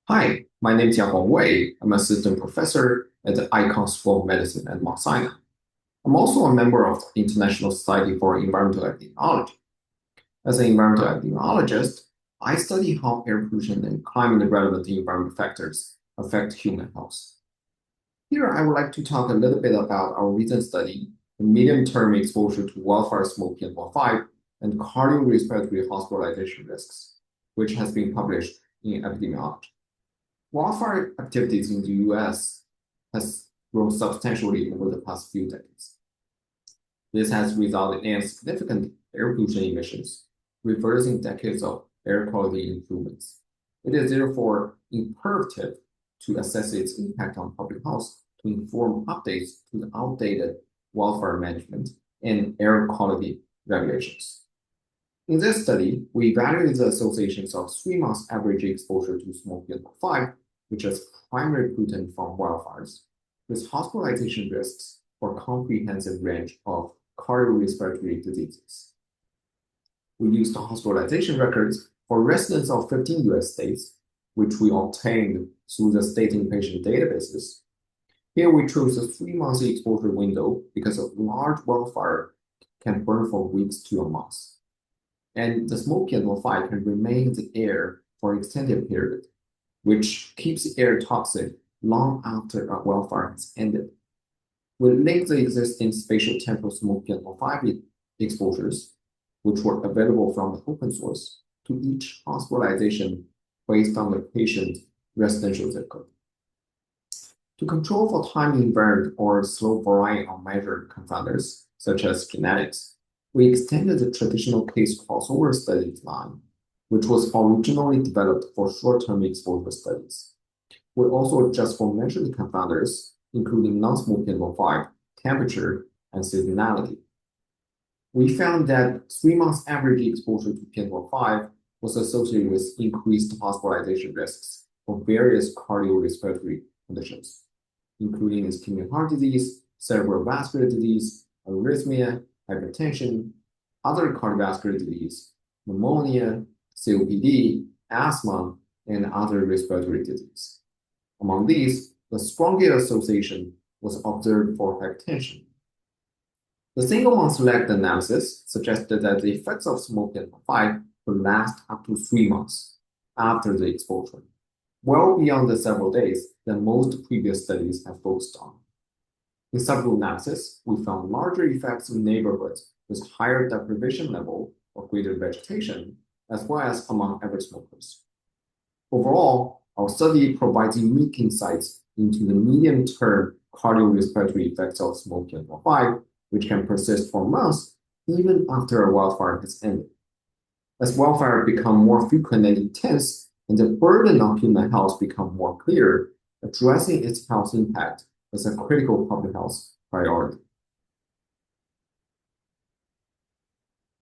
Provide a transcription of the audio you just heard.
Hi, my name is Yaguang. I'm assistant professor at the Icahn School of Medicine at Mount Sinai. I'm also a member of the International Society for Environmental Epidemiology. As an environmental epidemiologist, I study how air pollution and climate-relevant environmental factors affect human health. Here, I would like to talk a little bit about our recent study, the medium-term exposure to wildfire smoke PM2.5 and cardiorespiratory hospitalization risks, which has been published in Epidemiology. Wildfire activities in the US has grown substantially over the past few decades. This has resulted in significant air pollution emissions, reversing decades of air quality improvements. It is therefore imperative to assess its impact on public health to inform updates to the outdated wildfire management and air quality regulations. In this study, we evaluated the associations of 3 months average exposure to smoke PM2.5, which is primary pollutant from wildfires, with hospitalization risks for a comprehensive range of cardiorespiratory diseases. We used the hospitalization records for residents of 15 US states, which we obtained through the state inpatient databases. Here we chose a 3-month exposure window because a large wildfire can burn for weeks to a month. And the smoke PM2.5 can remain in the air for an extended period, which keeps the air toxic long after a wildfire has ended. We linked the existing spatial temporal smoke PM2.5 exposures, which were available from the open source, to each hospitalization based on the patient's residential zip code. To control for time invariant or slope varying unmeasured confounders, such as genetics, we extended the traditional case crossover study design, which was originally developed for short-term exposure studies. We also adjust for measured confounders, including non-smoke PM2.5, temperature, and seasonality. We found that 3 months average exposure to PM2.5 was associated with increased hospitalization risks for various cardiorespiratory conditions, including ischemic heart disease, cerebral vascular disease, arrhythmia, hypertension, other cardiovascular disease, pneumonia, COPD, asthma, and other respiratory disease. Among these, the strongest association was observed for hypertension. The single-month lagged analysis suggested that the effects of smoke PM2.5 would last up to 3 months after the exposure, well beyond the several days that most previous studies have focused on. In subgroup analysis, we found larger effects in neighborhoods with higher deprivation level or greater vegetation, as well as among average smokers. Overall, our study provides unique insights into the medium-term cardiorespiratory effects of smoke PM2.5, which can persist for months even after a wildfire has ended. As wildfires become more frequent and intense, and the burden on human health become more clear, addressing its health impact is a critical public health priority.